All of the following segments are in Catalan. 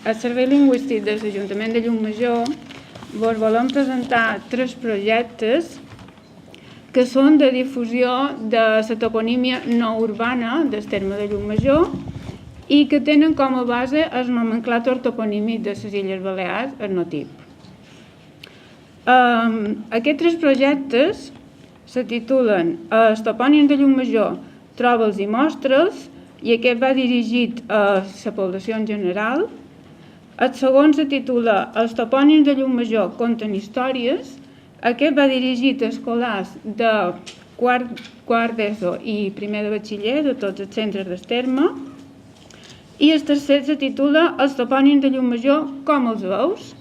al Servei Lingüístic de l'Ajuntament de Llucmajor vos volem presentar 3 projectes que són de difusió de la toponímia no urbana del terme de Llucmajor i que tenen com a base el nomenclàtor toponímic de les Illes Balears, el NOTIP. Aquests 3 projectes se titulen Els topònims de Llucmajor, troba'ls i mostra'ls, i aquest va dirigit a la població en general. El segon se titula Els topònims de Llucmajor conten històries. Aquest va dirigit a escolars de quart d'ESO i primer de batxiller de tots els centres del terme. I el tercer se titula Els topònims de Llucmajor, com els veus?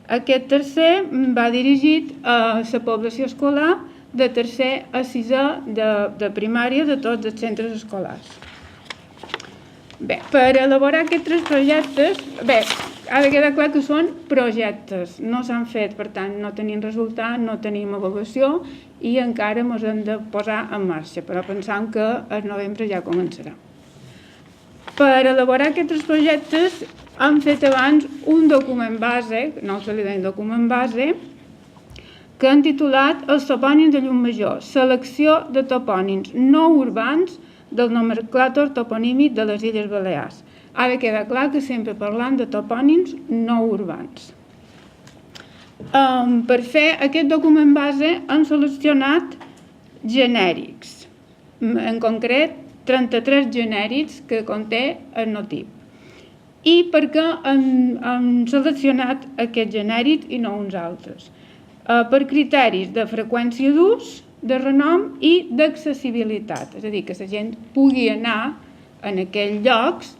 Aquest tercer va dirigit a la població escolar de tercer a sisè de primària de tots els centres escolars. Bé, per elaborar aquests 3 projectes, ha de quedar clar que són projectes, no s'han fet, per tant, no tenim resultat, no tenim avaluació i encara ens hem de posar en marxa, però pensam que el novembre ja començarà. Per elaborar aquests 3 projectes hem fet abans un document base, no se li deia document base, que han titulat Els topònims de Llucmajor, selecció de topònims no urbans del nomenclàtor toponímic de les Illes Balears. Ha de quedar clar que sempre parlant de topònims no urbans. Per fer aquest document base hem seleccionat genèrics, en concret 33 genèrics que conté el NOTIP. I per què hem seleccionat aquests genèrics i no uns altres? Per criteris de freqüència d'ús, de renom i d'accessibilitat, és a dir, que la gent pugui anar en aquells llocs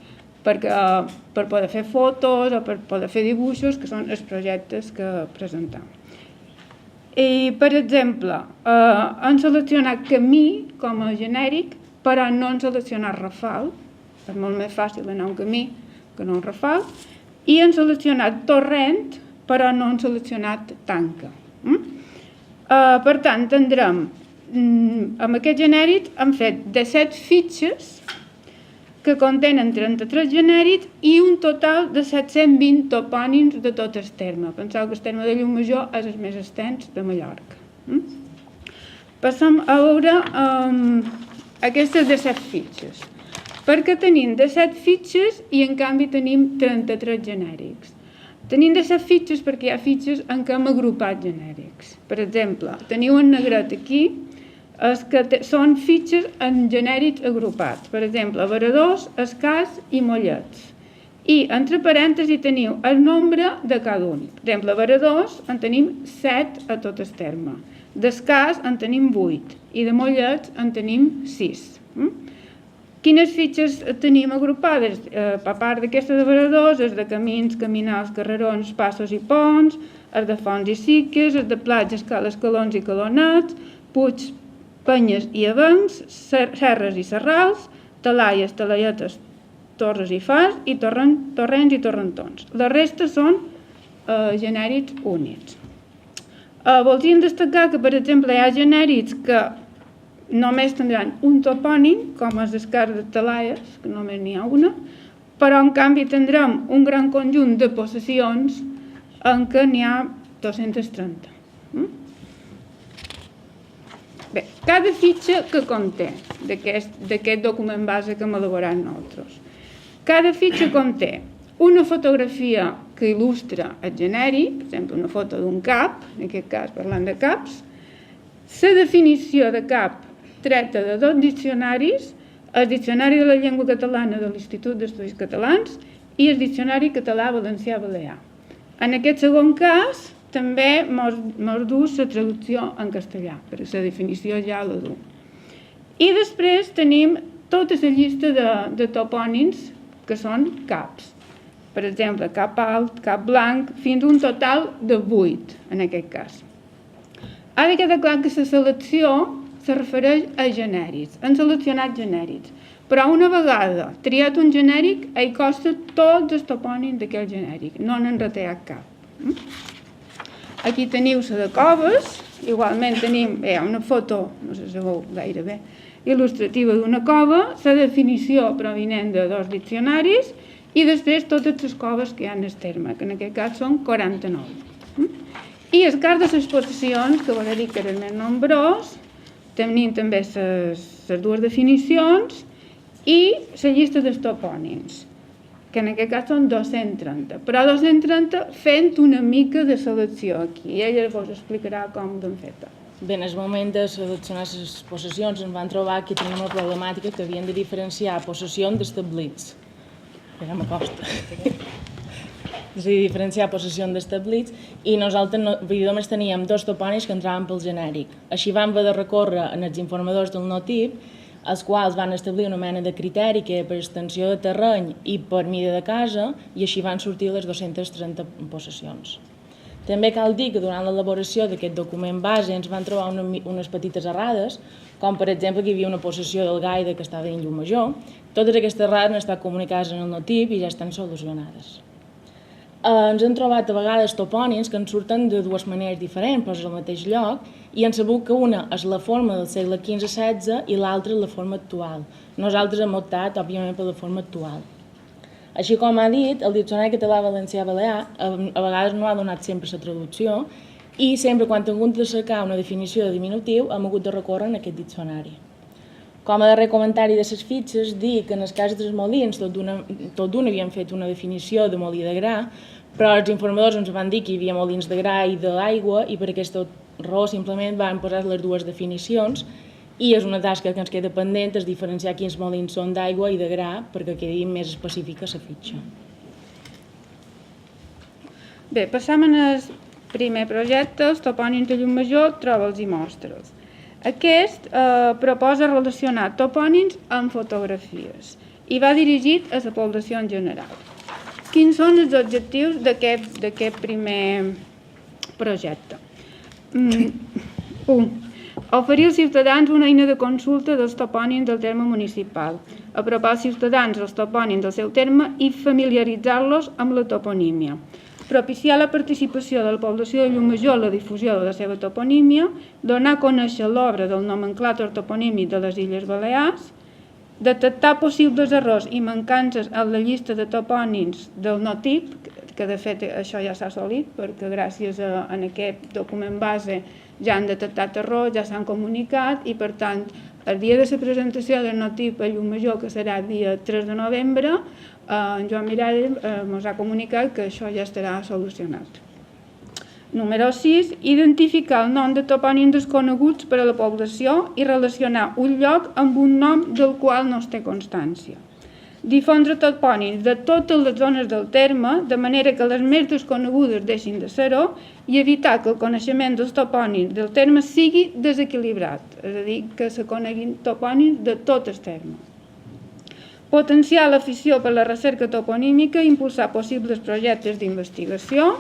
per poder fer fotos o per poder fer dibuixos, que són els projectes que presentem. I, per exemple, hem seleccionat camí com a genèric, però no hem seleccionat rafal, és molt més fàcil anar a un camí que no un rafal, i hem seleccionat torrent, però no hem seleccionat tanca. Per tant, tindrem, amb aquest genèric hem fet 17 fitxes que contenen 33 genèrics i un total de 720 topònims de tot el terme. Penseu que el terme de Llucmajor és el més extens de Mallorca. Passem a veure aquestes 17 fitxes. Perquè tenim 17 fitxes i en canvi tenim 33 genèrics. Tenim 17 fitxes perquè hi ha fitxes en què hem agrupat genèrics. Per exemple, teniu en negret aquí els que són fitxes en genèrics agrupats. Per exemple, Varadors, Escàs i Mollets. I entre parèntesis teniu el nombre de cada un. Per exemple, Varadors en tenim 7 a tot el terme. D'Escàs en tenim 8 i de Mollets en tenim 6. Quines fitxes tenim agrupades? A part d'aquesta de Varadors, els de camins, caminals, carrerons, passos i ponts, els de fonts i siques, els de platges, cales, calons i calonets, puigs, penyes i avencs, serres i serrals, talaies, talaietes, torres i fars, i torrents i torrentons. La resta són genèrics únics. Voldríem destacar que, per exemple, hi ha genèrics que només tindran un topònim, com és Escàs de Talaies, que només n'hi ha una, però en canvi tindrem un gran conjunt de possessions en què n'hi ha 230. Bé, cada fitxa que conté d'aquest document base que hem elaborat nosaltres. Cada fitxa conté una fotografia que il·lustra el genèric, per exemple, una foto d'un cap, en aquest cas parlant de caps, la definició de cap treta de 2 diccionaris, el Diccionari de la Llengua Catalana de l'Institut d'Estudis Catalans i el Diccionari Català-Valencià-Balear. En aquest segon cas, també mos du la traducció en castellà, perquè la definició ja la du. I després tenim tota la llista de topònims que són caps. Per exemple, cap alt, cap blanc, fins a un total de 8, en aquest cas. Ha de quedar clar que la selecció se refereix a genèrics. Hem seleccionat genèrics. Però una vegada triat un genèric, hi costa tots els topònims d'aquell genèric. No n'han retallat cap. Aquí teniu la de coves. Igualment tenim una foto, no sé si veu gaire bé, il·lustrativa d'una cova, la definició provinent de 2 diccionaris i després totes les coves que hi ha en el terme, que en aquest cas són 49. I el cas de les possessions, que vol dir que era el més nombrós, tenim també les dues definicions i la llista dels topònims, que en aquest cas són 230, però 230 fent una mica de selecció aquí, i ella vos explicarà com ho han fet. Bé, en el moment de seleccionar les possessions ens van trobar que tenim una problemàtica que havien de diferenciar possessions d'establits. Però m'acosta. És a dir, diferenciar possessions d'establits i nosaltres només teníem 2 topònims que entraven pel genèric. Així vam haver de recórrer en els informadors del NOTIP, els quals van establir una mena de criteri que per extensió de terreny i per mida de casa, i així van sortir les 230 possessions. També cal dir que durant l'elaboració d'aquest document base ens van trobar unes petites errades, com per exemple que hi havia una possessió del Gaida que estava en Llumajor. Totes aquestes errades han estat comunicades en el NOTIP i ja estan solucionades. Ens han trobat a vegades topònims que ens surten de dues maneres diferents, però és al mateix lloc, i han sabut que una és la forma del segle XV-XVI i l'altra és la forma actual. Nosaltres hem optat, òbviament, per la forma actual. Així com ha dit, el Diccionari Català-Valencià-Balear a vegades no ha donat sempre la traducció i sempre quan hem hagut de cercar una definició de diminutiu hem hagut de recórrer en aquest diccionari. Com a darrer comentari de les fitxes, dir que en el cas dels molins tot d'un havien fet una definició de molí de gra, però els informadors ens van dir que hi havia molins de gra i d'aigua i per aquesta raó simplement van posar les dues definicions i és una tasca que ens queda pendent, és diferenciar quins molins són d'aigua i de gra perquè quedi més específica la fitxa. Bé, passam al primer projecte, el topònim de Llucmajor, troba'ls i mostra'ls. Aquest proposa relacionar topònims amb fotografies i va dirigit a la població en general. Quins són els objectius d'aquest primer projecte? 1. Oferir als ciutadans una eina de consulta dels topònims del terme municipal, apropar als ciutadans els topònims del seu terme i familiaritzar-los amb la toponímia. Propiciar la participació de la població de Llucmajor en la difusió de la seva toponímia, donar a conèixer l'obra del nomenclàtor toponímic de les Illes Balears, detectar possibles errors i mancances en la llista de topònims del NOTIP, que de fet això ja s'ha assolit perquè gràcies a aquest document base ja han detectat errors, ja s'han comunicat i per tant el dia de la presentació del NOTIP a Llucmajor, que serà el dia 3 de novembre, en Joan Mirall ens ha comunicat que això ja estarà solucionat. Número 6. Identificar el nom de topònims desconeguts per a la població i relacionar un lloc amb un nom del qual no es té constància. Difondre topònims de totes les zones del terme, de manera que les més desconegudes deixin de ser-ho i evitar que el coneixement dels topònims del terme sigui desequilibrat, és a dir, que se coneguin topònims de tot el terme. Potenciar l'afició per la recerca toponímica i impulsar possibles projectes d'investigació.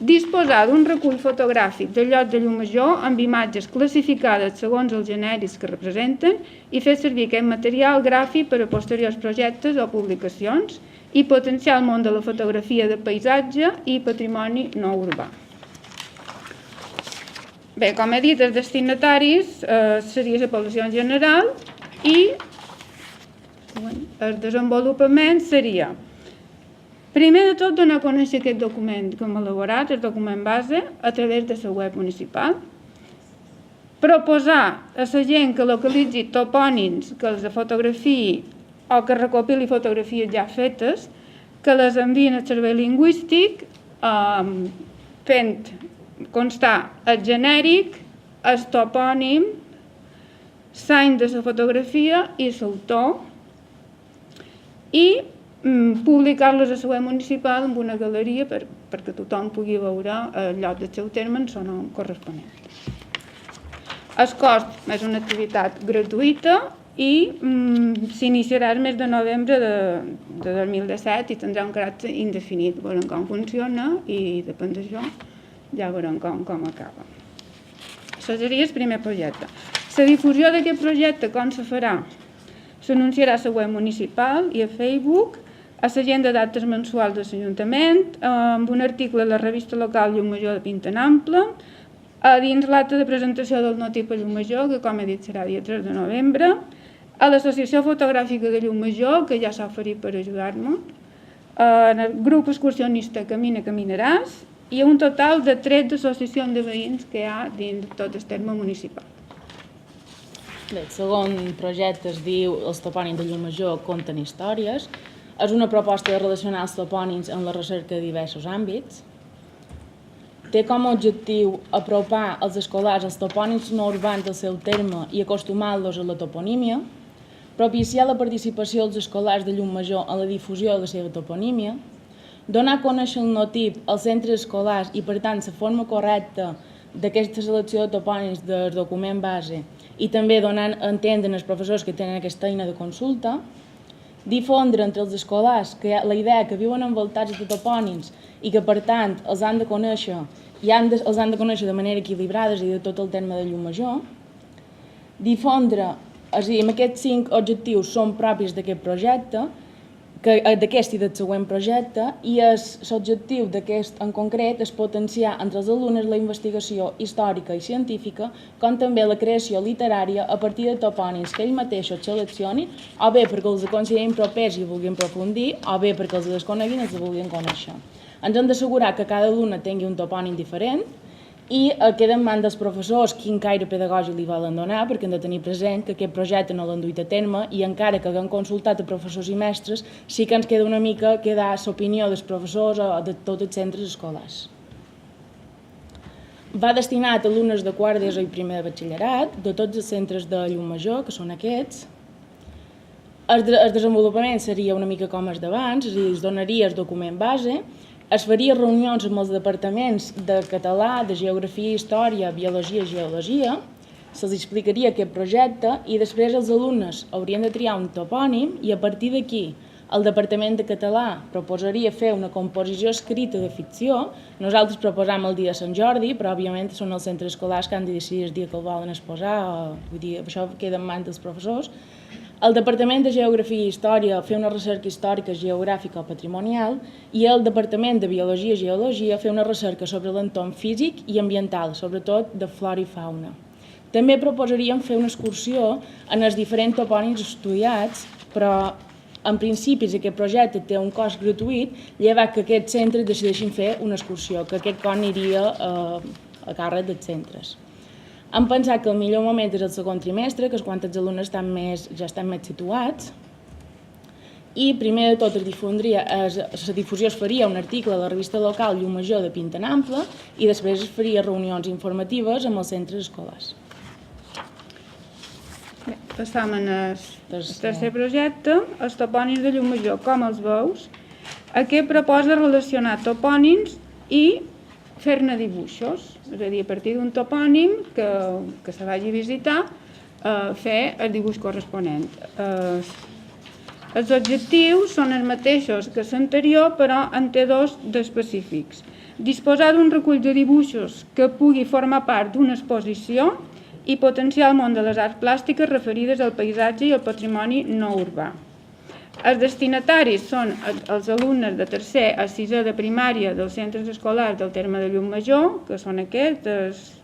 Disposar d'un recull fotogràfic del lloc de Llucmajor amb imatges classificades segons els genèrics que representen i fer servir aquest material gràfic per a posteriors projectes o publicacions i potenciar el món de la fotografia de paisatge i patrimoni no urbà. Bé, com he dit, els destinataris seria la població en general i el desenvolupament seria: primer de tot, donar a conèixer aquest document que hem elaborat, el document base, a través de la web municipal. Proposar a la gent que localitzi topònims, que els fotografiï o que recopili fotografies ja fetes, que les enviïn al servei lingüístic, fent constar el genèric, el topònim, l'any de la fotografia i l'autor, i publicar-los a la web municipal amb una galeria perquè tothom pugui veure el lloc del seu terme en el nom corresponent. El cost és una activitat gratuïta i s'iniciarà el mes de novembre de 2017 i tindrà un caràcter indefinit. Veurem com funciona i depèn d'això ja veurem com acaba. Això seria el primer projecte. La difusió d'aquest projecte com se farà? S'anunciarà a la web municipal i a Facebook, a l'agenda d'actes mensuals de l'Ajuntament, amb un article a la revista local Llucmajor de Pintanample, a dins l'acte de presentació del NOTIP a Llucmajor, que com he dit serà dia 3 de novembre, a l'Associació Fotogràfica de Llucmajor, que ja s'ha oferit per ajudar-me, en el grup excursionista Camina Caminaràs i un total de 13 associacions de veïns que hi ha dins tot el terme municipal. Bé, el segon projecte es diu Els topònims de Llucmajor conten històries. És una proposta de relacionar els topònims en la recerca de diversos àmbits. Té com a objectiu apropar els escolars als topònims no urbans del seu terme i acostumar-los a la toponímia, propiciar la participació dels escolars de Llucmajor en la difusió de la seva toponímia, donar a conèixer el notip als centres escolars i, per tant, la forma correcta d'aquesta selecció de topònims del document base i també donar a entendre als professors que tenen aquesta eina de consulta, difondre entre els escolars la idea que viuen envoltats de topònims i que, per tant, els han de conèixer els han de conèixer de manera equilibrada i de tot el terme de Llucmajor, difondre, és a dir, aquests 5 objectius són propis d'aquest projecte, d'aquest i del següent projecte, i l'objectiu d'aquest en concret és potenciar entre els alumnes la investigació històrica i científica, com també la creació literària a partir de topònims que ells mateixos seleccionin, o bé perquè els considerin propers i vulguin aprofundir, o bé perquè els desconeguin i els vulguin conèixer. Ens hem d'assegurar que cada alumne tingui un topònim diferent i queda en mans dels professors quin caire pedagògic li volen donar, perquè hem de tenir present que aquest projecte no l'han duit a terme i encara que haguem consultat a professors i mestres, sí que ens queda una mica quedar l'opinió dels professors o de tots els centres escolars. Va destinat a alumnes de quart d'ESO i primer de batxillerat, de tots els centres de Llucmajor, que són aquests. El desenvolupament seria una mica com els d'abans, és a dir, es donaria el document base, es faria reunions amb els departaments de català, de geografia, història, biologia i geologia, se'ls explicaria aquest projecte i després els alumnes haurien de triar un topònim i a partir d'aquí el Departament de Català proposaria fer una composició escrita de ficció. Nosaltres proposam el dia de Sant Jordi, però òbviament són els centres escolars que han de decidir el dia que el volen exposar, vull dir, això queda en mans dels professors. El Departament de Geografia i Història fer una recerca històrica, geogràfica o patrimonial i el Departament de Biologia i Geologia fer una recerca sobre l'entorn físic i ambiental, sobretot de flora i fauna. També proposaríem fer una excursió en els diferents topònims estudiats, però en principi aquest projecte té un cost gratuït, llevat que aquests centres decideixin fer una excursió, que aquest cost aniria a càrrec dels centres. Hem pensat que el millor moment és el segon trimestre, que és quan els alumnes ja estan més situats, i primer de tot la difusió es faria un article a la revista local Llucmajor de Pinta en Ample i després es faria reunions informatives amb els centres escolars. Passam al tercer projecte, els topònims de Llucmajor, com els veus. Aquest proposa relacionar topònims i fer-ne dibuixos, és a dir, a partir d'un topònim que se vagi a visitar, fer el dibuix corresponent. Els objectius són els mateixos que l'anterior, però en té dos d'específics. Disposar d'un recull de dibuixos que pugui formar part d'una exposició i potenciar el món de les arts plàstiques referides al paisatge i al patrimoni no urbà. Els destinataris són els alumnes de tercer a sisè de primària dels centres escolars del terme de Llucmajor, que són aquests,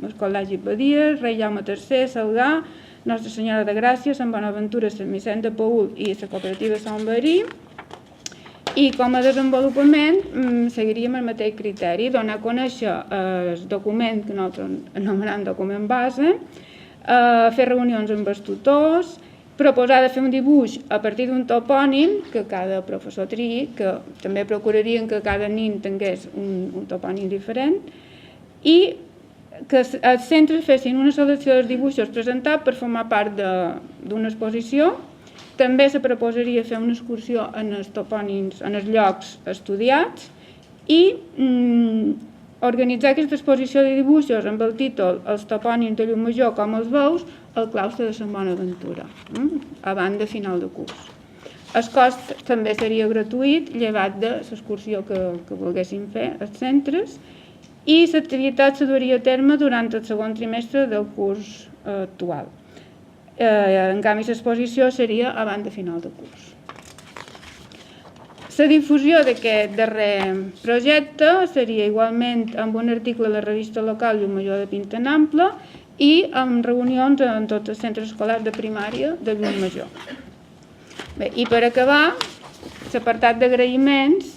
el Col·legi Badies, Rei Jaume III, Salgà, Nostra Senyora de Gràcia, Sant Bonaventura, Sant Vicent de Paül i la cooperativa Sant Verí. I com a desenvolupament seguiríem el mateix criteri, donar a conèixer el document que nosaltres anomenem document base, fer reunions amb els tutors, proposar de fer un dibuix a partir d'un topònim que cada professor triï, que també procurarien que cada nin tingués un topònim diferent, i que els centres fessin una selecció dels dibuixos presentats per formar part d'una exposició. També se proposaria fer una excursió en els topònims, en els llocs estudiats, i organitzar aquesta exposició de dibuixos amb el títol Els topònims de Llucmajor com els veus al claustre de Sant Bonaventura, abans de final de curs. El cost també seria gratuït, llevat de l'excursió que volguessin fer els centres, i l'activitat se duria a terme durant el segon trimestre del curs actual. En canvi, l'exposició seria abans de final de curs. La difusió d'aquest darrer projecte seria igualment amb un article a la revista local Llucmajor de Pinta en Ample i amb reunions en tots els centres escolars de primària de Llucmajor. Bé, i per acabar, l'apartat d'agraïments,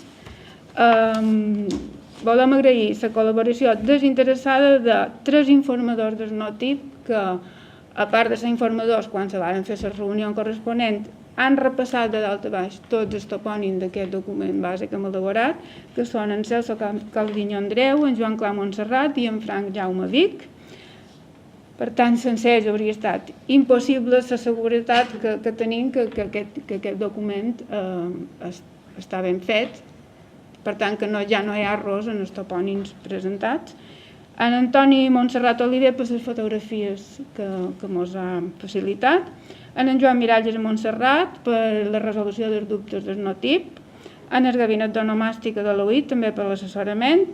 volem agrair la col·laboració desinteressada de 3 informadors del NOTIP que, a part de ser informadors, quan se van fer la reunió corresponent, han repassat de dalt a baix tots els topònims d'aquest document base que hem elaborat, que són en Celso Calviño Andreu, en Joan Clau Montserrat i en Frank Jaume Vic. Per tant, sense ells hauria estat impossible la seguretat que tenim que aquest document està ben fet. Per tant, que ja no hi ha errors en els topònims presentats. En Antoni Montserrat Oliver per les fotografies que ens ha facilitat. En Joan Miralles Montserrat per la resolució dels dubtes del NOTIP. En el gabinet d'onomàstica de l'OIT també per l'assessorament.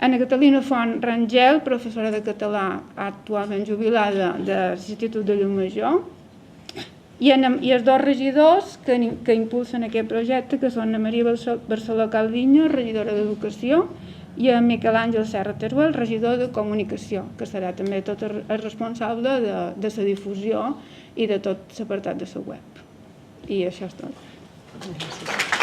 En Catalina Font Rangel, professora de català actualment jubilada de l'Institut de Llucmajor. I els 2 regidors que impulsen aquest projecte, que són la Maria Barceló Calviño, regidora d'Educació, i en Miquel Àngel Serra Teruel, regidor de Comunicació, que serà també tot el responsable de la difusió i de tot l'apartat de la web. I això és tot. Gràcies.